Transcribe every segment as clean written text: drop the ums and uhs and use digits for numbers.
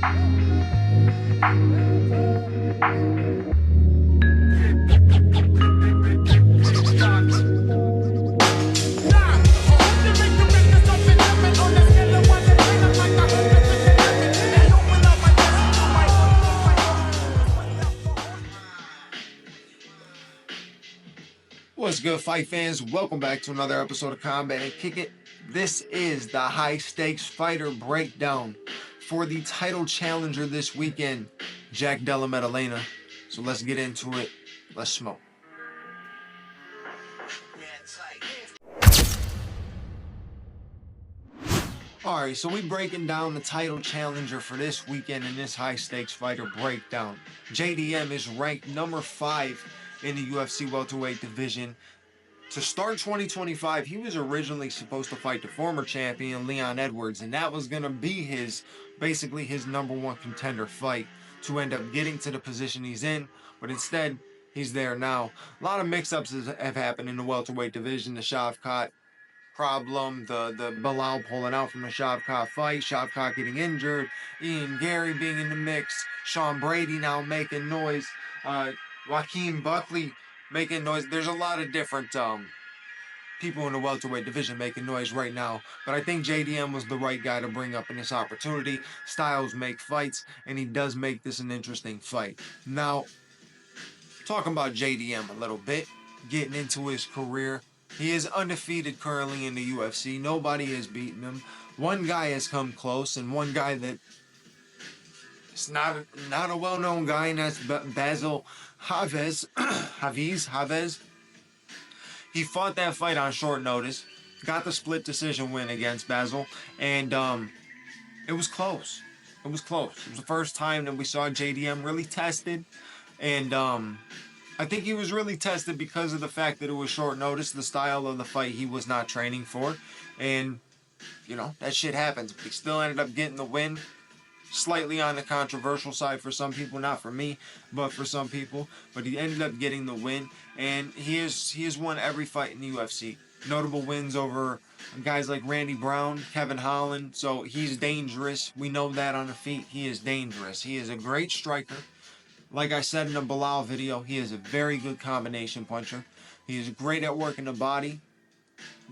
What's good, fight fans? Welcome back to another episode of Combat and Kick It. This is the high stakes fighter breakdown for the title challenger this weekend, Jack Della Maddalena. So let's get into it. Let's smoke. Alright, so we breaking down the title challenger for this weekend in this high stakes fighter breakdown. JDM is ranked number 5 in the UFC welterweight division. To start 2025, he was originally supposed to fight the former champion Leon Edwards, and that was going to be basically his number one contender fight to end up getting to the position he's in, but instead he's there now. A lot of mix-ups have happened in the welterweight division. The Shavkat problem, the Bilal pulling out from the Shavkat fight, Shavkat getting injured, Ian Gary being in the mix, Sean Brady now making noise, Joaquin Buckley making noise. There's a lot of different people in the welterweight division making noise right now, but I think JDM was the right guy to bring up in this opportunity. Styles make fights, and he does make this an interesting fight. Now, talking about JDM a little bit, getting into his career, he is undefeated currently in the UFC. Nobody has beaten him. One guy has come close, and one guy that is not a well-known guy, and that's Basil Hafiz. He fought that fight on short notice, got the split decision win against Basil, and it was close. It was close. It was the first time that we saw JDM really tested, and I think he was really tested because of the fact that it was short notice, the style of the fight he was not training for, and, you know, that shit happens. But he still ended up getting the win. Slightly on the controversial side for some people, not for me, but for some people. But he ended up getting the win, and he has won every fight in the UFC. Notable wins over guys like Randy Brown, Kevin Holland. So he's dangerous. We know that on the feet. He is dangerous. He is a great striker. Like I said in the Bilal video, he is a very good combination puncher. He is great at working the body,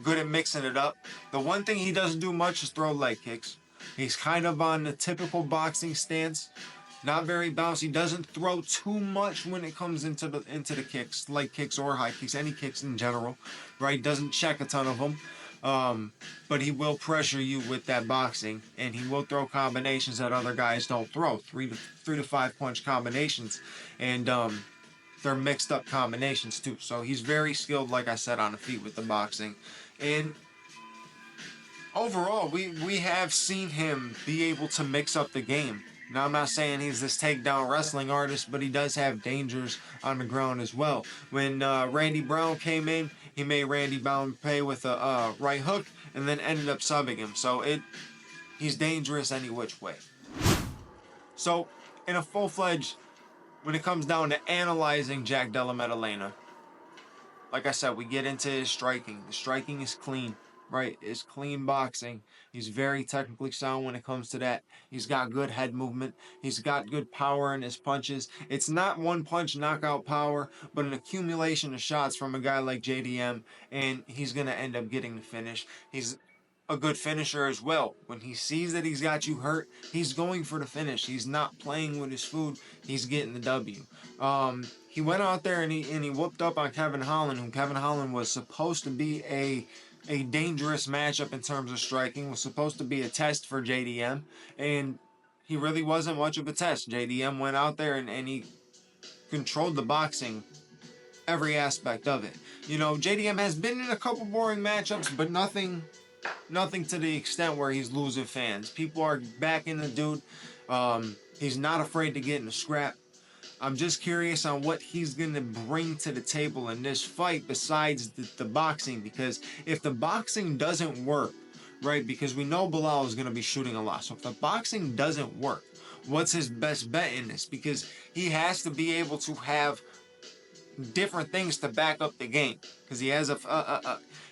good at mixing it up. The one thing he doesn't do much is throw leg kicks. He's kind of on the typical boxing stance, not very bouncy. Doesn't throw too much when it comes into the kicks, leg kicks or high kicks, any kicks in general, right? Doesn't check a ton of them, but he will pressure you with that boxing, and he will throw combinations that other guys don't throw, three to five punch combinations, and they're mixed up combinations too. So he's very skilled, like I said, on the feet with the boxing, and overall, we have seen him be able to mix up the game. Now, I'm not saying he's this takedown wrestling artist, but he does have dangers on the ground as well. When Randy Brown came in, he made Randy Brown pay with a right hook and then ended up subbing him. So he's dangerous any which way. So, in a full-fledged, when it comes down to analyzing Jack Della Maddalena, like I said, we get into his striking. The striking is clean. Right, it's clean boxing. He's very technically sound when it comes to that. He's got good head movement. He's got good power in his punches. It's not one punch knockout power, but an accumulation of shots from a guy like JDM, and he's going to end up getting the finish. He's a good finisher as well. When he sees that he's got you hurt, he's going for the finish. He's not playing with his food. He's getting the W. He went out there and he whooped up on Kevin Holland, who Kevin Holland was supposed to be a dangerous matchup in terms of striking, was supposed to be a test for JDM, and he really wasn't much of a test. JDM went out there and he controlled the boxing, every aspect of it. You know, JDM has been in a couple boring matchups, but nothing to the extent where he's losing fans. People are backing the dude. He's not afraid to get in a scrap. I'm just curious on what he's going to bring to the table in this fight besides the boxing, because if the boxing doesn't work, right, because we know Bilal is going to be shooting a lot. So if the boxing doesn't work, what's his best bet in this? Because he has to be able to have different things to back up the game, because he has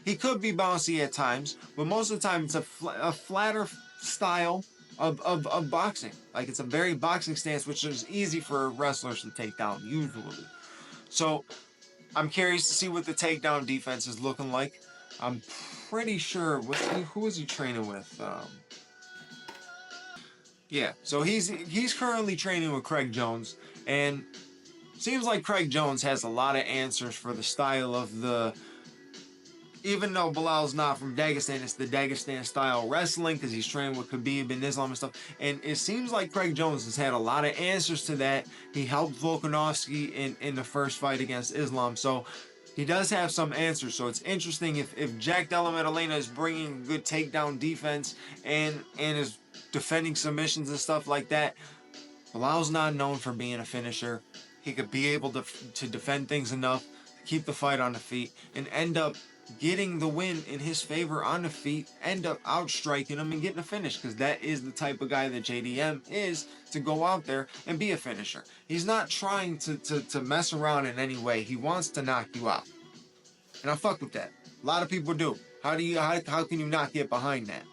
he could be bouncy at times, but most of the time it's a flatter style of boxing. Like, it's a very boxing stance, which is easy for wrestlers to take down usually. So I'm curious to see what the takedown defense is looking like. I'm pretty sure who is he training with? Yeah, so he's currently training with Craig Jones, and seems like Craig Jones has a lot of answers for the style of the. Even though Bilal's not from Dagestan, it's the Dagestan style wrestling because he's trained with Khabib and Islam and stuff. And it seems like Craig Jones has had a lot of answers to that. He helped Volkanovski in the first fight against Islam, so he does have some answers. So it's interesting if Jack Della Maddalena is bringing good takedown defense and is defending submissions and stuff like that. Bilal's not known for being a finisher. He could be able to defend things enough to keep the fight on the feet and end up getting the win in his favor on the feet, end up outstriking him and getting a finish, because that is the type of guy that JDM is, to go out there and be a finisher. He's not trying to mess around in any way. He wants to knock you out. And I fuck with that. A lot of people do. How can you not get behind that?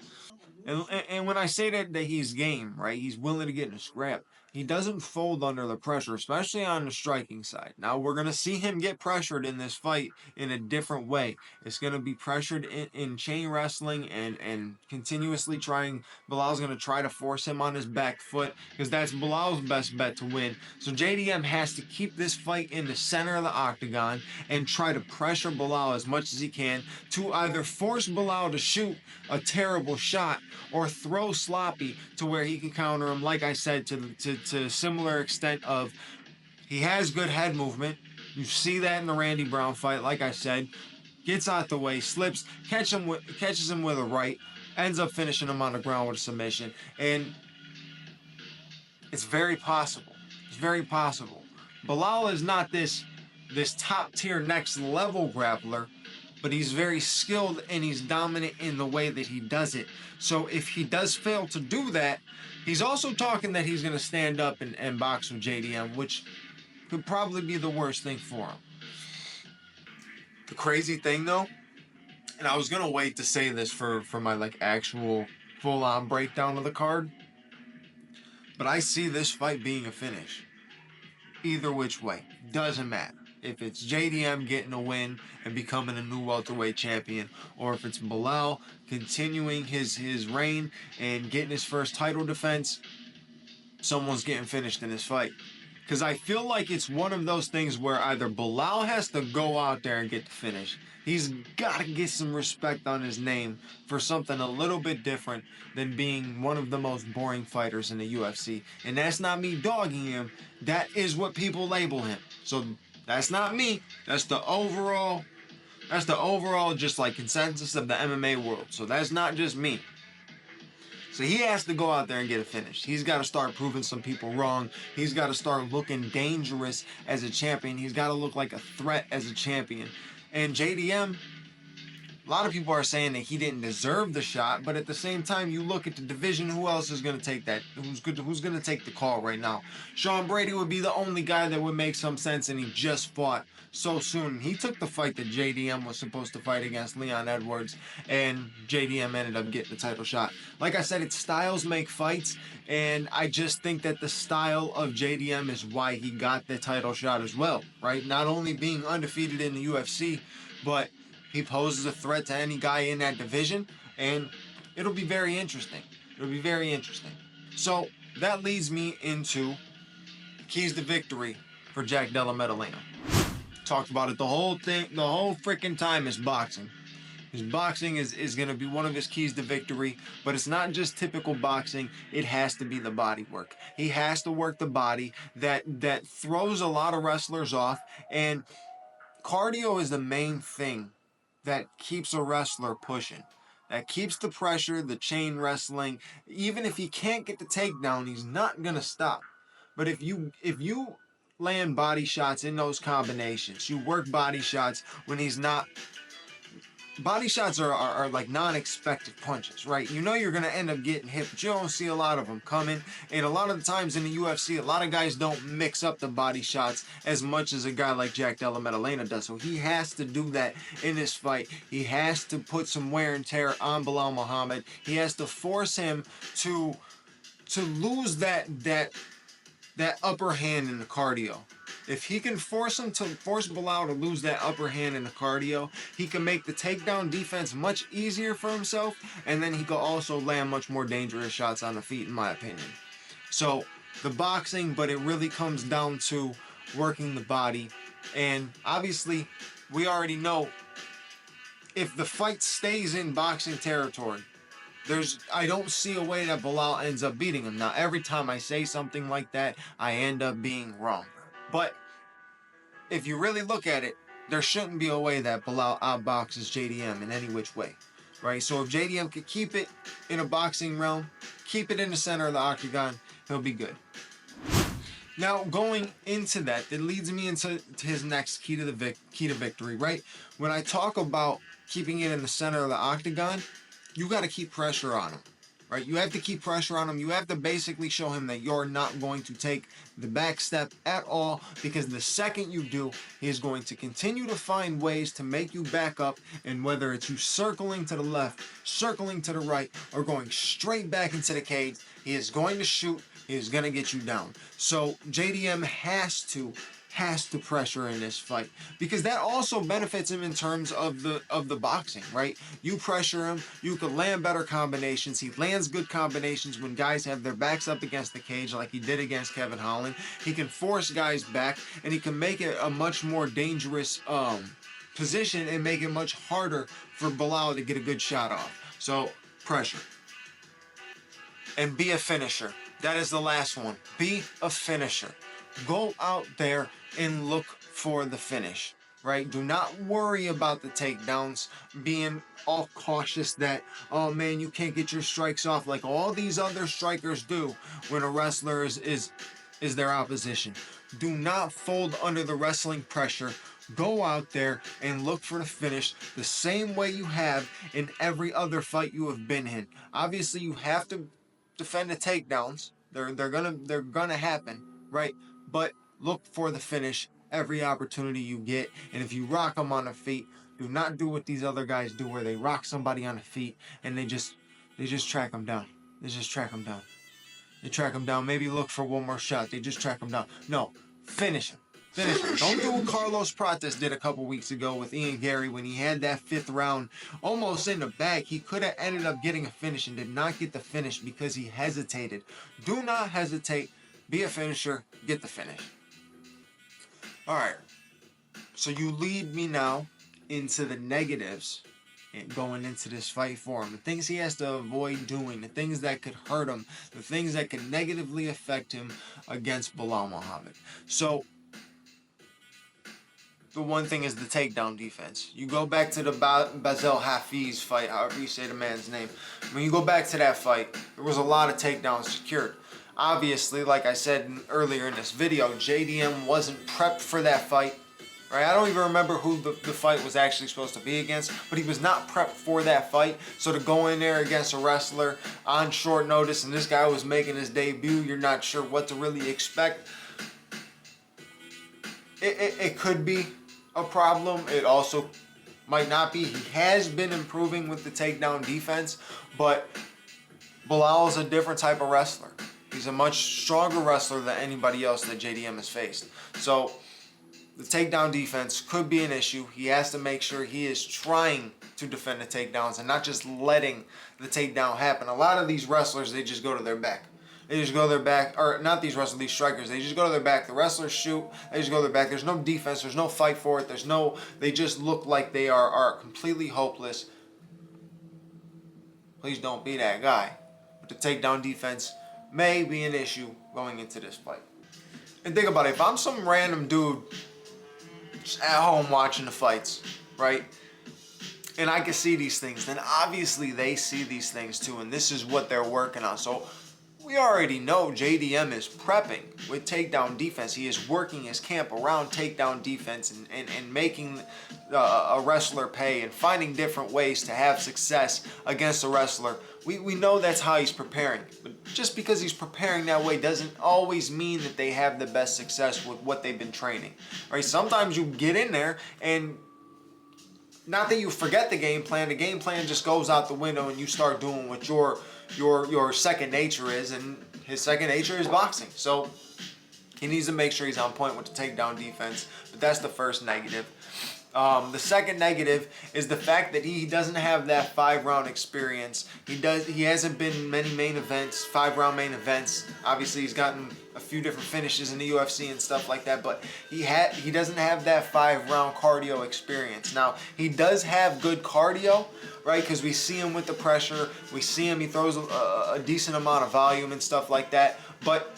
And when I say that he's game, right? He's willing to get in a scrap. He doesn't fold under the pressure, especially on the striking side. Now, we're going to see him get pressured in this fight in a different way. It's going to be pressured in chain wrestling and continuously trying. Bilal's going to try to force him on his back foot because that's Bilal's best bet to win. So JDM has to keep this fight in the center of the octagon and try to pressure Bilal as much as he can to either force Bilal to shoot a terrible shot or throw sloppy to where he can counter him, like I said, to similar extent of he has good head movement. You see that in the Randy Brown fight, like I said. Gets out the way, slips, catches him with a right, ends up finishing him on the ground with a submission. And it's very possible. It's very possible. Bilal is not this top tier next level grappler, but he's very skilled and he's dominant in the way that he does it. So if he does fail to do that, he's also talking that he's going to stand up and box with JDM, which could probably be the worst thing for him. The crazy thing, though, and I was going to wait to say this for my like actual full-on breakdown of the card, but I see this fight being a finish. Either which way. Doesn't matter. If it's JDM getting a win and becoming a new welterweight champion, or if it's Bilal continuing his reign and getting his first title defense, someone's getting finished in this fight. Because I feel like it's one of those things where either Bilal has to go out there and get the finish. He's got to get some respect on his name for something a little bit different than being one of the most boring fighters in the UFC. And that's not me dogging him. That is what people label him. So that's not me. That's the overall just like consensus of the MMA world. So that's not just me. So he has to go out there and get it finished. He's got to start proving some people wrong. He's got to start looking dangerous as a champion. He's got to look like a threat as a champion. And JDM, a lot of people are saying that he didn't deserve the shot, but at the same time, you look at the division, who else is going to take that? Who's going to take the call right now? Sean Brady would be the only guy that would make some sense, and he just fought so soon. He took the fight that JDM was supposed to fight against Leon Edwards, and JDM ended up getting the title shot. Like I said, it's styles make fights, and I just think that the style of JDM is why he got the title shot as well, right? Not only being undefeated in the UFC, but he poses a threat to any guy in that division, and it'll be very interesting. It'll be very interesting. So that leads me into keys to victory for Jack Della Maddalena. Talked about it the whole freaking time is boxing. His boxing is going to be one of his keys to victory, but it's not just typical boxing. It has to be the body work. He has to work the body that throws a lot of wrestlers off, and cardio is the main thing that keeps a wrestler pushing. That keeps the pressure, the chain wrestling. Even if he can't get the takedown, he's not going to stop. But if you land body shots in those combinations, you work body shots when he's not. Body shots are like non-expected punches, right? You know you're going to end up getting hit, but you don't see a lot of them coming. And a lot of the times in the UFC, a lot of guys don't mix up the body shots as much as a guy like Jack Della Maddalena does. So he has to do that in this fight. He has to put some wear and tear on Bilal Muhammad. He has to force him to to lose that upper hand in the cardio. If he can force Bilal to lose that upper hand in the cardio, he can make the takedown defense much easier for himself, and then he can also land much more dangerous shots on the feet, in my opinion. So the boxing, but it really comes down to working the body. And obviously, we already know if the fight stays in boxing territory, I don't see a way that Bilal ends up beating him. Now, every time I say something like that, I end up being wrong. But if you really look at it, there shouldn't be a way that Bilal outboxes JDM in any which way, right? So if JDM could keep it in a boxing realm, keep it in the center of the octagon, he'll be good. Now, going into that leads me into his next key to victory, right? When I talk about keeping it in the center of the octagon, you got to keep pressure on him, right? You have to keep pressure on him. You have to basically show him that you're not going to take the back step at all, because the second you do, he is going to continue to find ways to make you back up, and whether it's you circling to the left, circling to the right, or going straight back into the cage, he is going to shoot. He is going to get you down. So JDM has to pressure in this fight, because that also benefits him in terms of the boxing, right? You pressure him, you can land better combinations. He lands good combinations when guys have their backs up against the cage, like he did against Kevin Holland. He can force guys back, and he can make it a much more dangerous position and make it much harder for Bilal to get a good shot off. So pressure and be a finisher. That is the last one. Be a finisher. Go out there and look for the finish, right? Do not worry about the takedowns, being all cautious that, oh man, you can't get your strikes off like all these other strikers do when a wrestler is their opposition. Do not fold under the wrestling pressure. Go out there and look for the finish the same way you have in every other fight you have been in. Obviously, you have to defend the takedowns. They're gonna happen, right? But look for the finish every opportunity you get. And if you rock them on the feet, do not do what these other guys do, where they rock somebody on the feet and they just track them down. They just track them down. They track them down. Maybe look for one more shot. They just track them down. No, finish him. Finish him. Don't do what Carlos Prates did a couple weeks ago with Ian Gary when he had that 5th round almost in the bag. He could have ended up getting a finish and did not get the finish because he hesitated. Do not hesitate. Be a finisher. Get the finish. All right. So you lead me now into the negatives and going into this fight for him. The things he has to avoid doing. The things that could hurt him. The things that could negatively affect him against Bilal Muhammad. So the one thing is the takedown defense. You go back to the Basel Hafiz fight, however you say the man's name. When you go back to that fight, there was a lot of takedowns secured. Obviously, like I said earlier in this video, JDM wasn't prepped for that fight. Right? I don't even remember who the fight was actually supposed to be against, but he was not prepped for that fight. So to go in there against a wrestler on short notice, and this guy was making his debut, you're not sure what to really expect. It could be a problem. It also might not be. He has been improving with the takedown defense, but Bilal is a different type of wrestler. He's a much stronger wrestler than anybody else that JDM has faced. So the takedown defense could be an issue. He has to make sure he is trying to defend the takedowns and not just letting the takedown happen. A lot of these wrestlers, they just go to their back. They just go to their back, or not these wrestlers, these strikers. They just go to their back. The wrestlers shoot. They just go to their back. There's no defense. There's no fight for it. They just look like they are completely hopeless. Please don't be that guy. But the takedown defense may be an issue going into this fight. And think about it. If I'm some random dude just at home watching the fights, right? And I can see these things, then obviously they see these things too, and this is what they're working on. So we already know JDM is prepping with takedown defense. He is working his camp around takedown defense and making a wrestler pay and finding different ways to have success against a wrestler. We know that's how he's preparing. But just because he's preparing that way doesn't always mean that they have the best success with what they've been training. Right? Sometimes you get in there and not that you forget the game plan just goes out the window and you start doing what your your second nature is, and his second nature is boxing. So he needs to make sure he's on point with the takedown defense. But that's the first negative. The second negative is the fact that he doesn't have that 5-round experience. He hasn't been in many main events, 5-round main events. Obviously, he's gotten a few different finishes in the UFC and stuff like that, but he doesn't have that 5-round cardio experience. Now, he does have good cardio, right? Because we see him with the pressure. We see him, he throws a decent amount of volume and stuff like that, but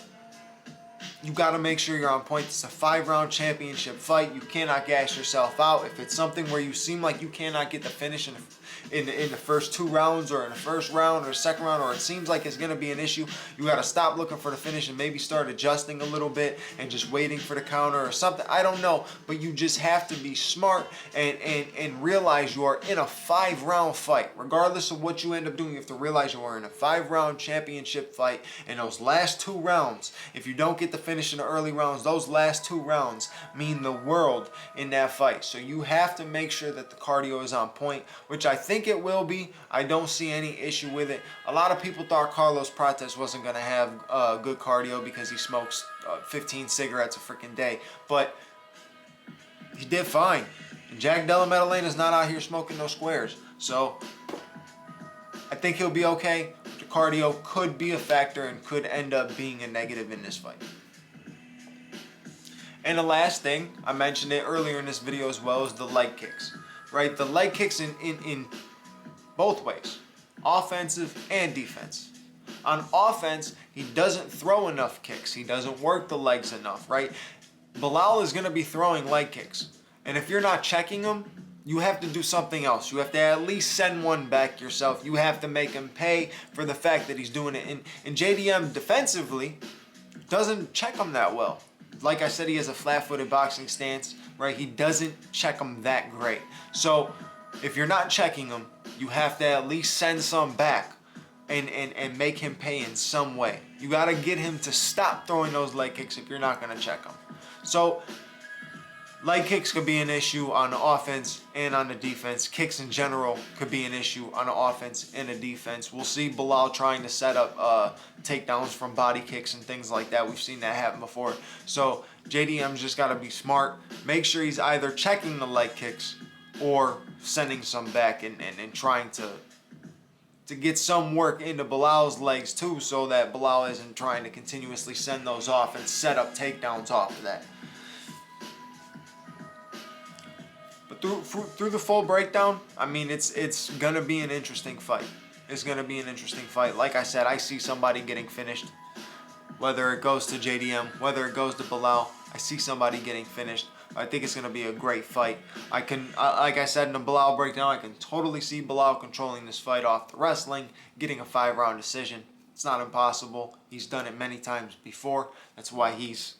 you got to make sure you're on point. It's a 5-round championship fight. You cannot gas yourself out. If it's something where you seem like you cannot get the finish in the first 2 rounds, or in the first round or the second round, or it seems like it's going to be an issue, you got to stop looking for the finish and maybe start adjusting a little bit and just waiting for the counter or something. I don't know, but you just have to be smart and realize you are in a 5-round fight. Regardless of what you end up doing, you have to realize you are in a 5-round championship fight, and those last 2 rounds, if you don't get the finish in the early rounds, those last 2 rounds mean the world in that fight. So you have to make sure that the cardio is on point, which I think it will be. I don't see any issue with it. A lot of people thought Carlos Prates wasn't going to have good cardio because he smokes 15 cigarettes a freaking day, but he did fine. And Jack Della Maddalena is not out here smoking no squares, so I think he'll be okay. The cardio could be a factor and could end up being a negative in this fight. And the last thing, I mentioned it earlier in this video as well, is the leg kicks. Right? The leg kicks in both ways, offensive and defense. On offense, he doesn't throw enough kicks. He doesn't work the legs enough, right? Bilal is going to be throwing leg kicks. And if you're not checking him, you have to do something else. You have to at least send one back yourself. You have to make him pay for the fact that he's doing it. And JDM defensively doesn't check him that well. Like I said, he has a flat-footed boxing stance, right? He doesn't check him that great. So if you're not checking him, you have to at least send some back and make him pay in some way. You got to get him to stop throwing those leg kicks if you're not going to check him. So leg kicks could be an issue on the offense and on the defense. Kicks in general could be an issue on the offense and the defense. We'll see Bilal trying to set up takedowns from body kicks and things like that. We've seen that happen before. So JDM's just got to be smart. Make sure he's either checking the leg kicks or sending some back and trying to get some work into Bilal's legs too, so that Bilal isn't trying to continuously send those off and set up takedowns off of that. Through the full breakdown, I mean, it's gonna be an interesting fight. It's gonna be an interesting fight. Like I said, I see somebody getting finished. Whether it goes to JDM, whether it goes to Bilal, I see somebody getting finished. I think it's gonna be a great fight. Like I said in the Bilal breakdown, I can totally see Bilal controlling this fight off the wrestling, getting a 5-round decision. It's not impossible. He's done it many times before. That's why he's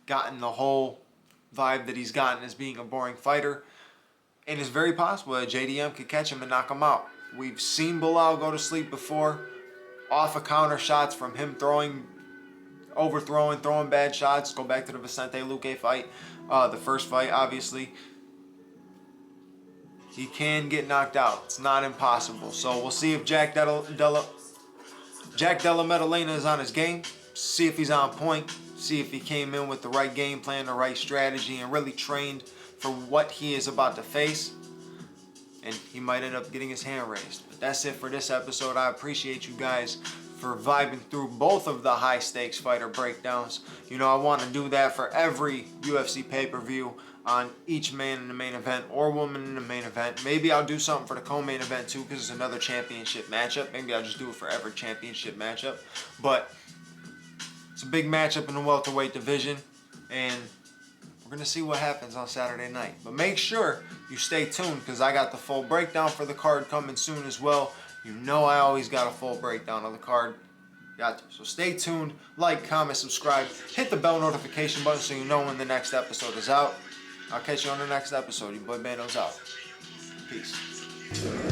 gotten the whole vibe that he's gotten as being a boring fighter. And it's very possible that JDM could catch him and knock him out. We've seen Bilal go to sleep before off of counter shots from him overthrowing, throwing bad shots. Go back to the Vicente Luque fight, the first fight, obviously. He can get knocked out. It's not impossible. So we'll see if Jack Della Maddalena is on his game. See if he's on point. See if he came in with the right game plan, the right strategy, and really trained for what he is about to face, and he might end up getting his hand raised. But that's it for this episode. I appreciate you guys for vibing through both of the high stakes fighter breakdowns. You know, I want to do that for every UFC pay-per-view on each man in the main event or woman in the main event. Maybe I'll do something for the co-main event too, because it's another championship matchup. Maybe I'll just do it for every championship matchup. But it's a big matchup in the welterweight division, and we're going to see what happens on Saturday night. But make sure you stay tuned, because I got the full breakdown for the card coming soon as well. You know I always got a full breakdown of the card. Got to. So stay tuned. Like, comment, subscribe. Hit the bell notification button so you know when the next episode is out. I'll catch you on the next episode. Your boy Bando's out. Peace.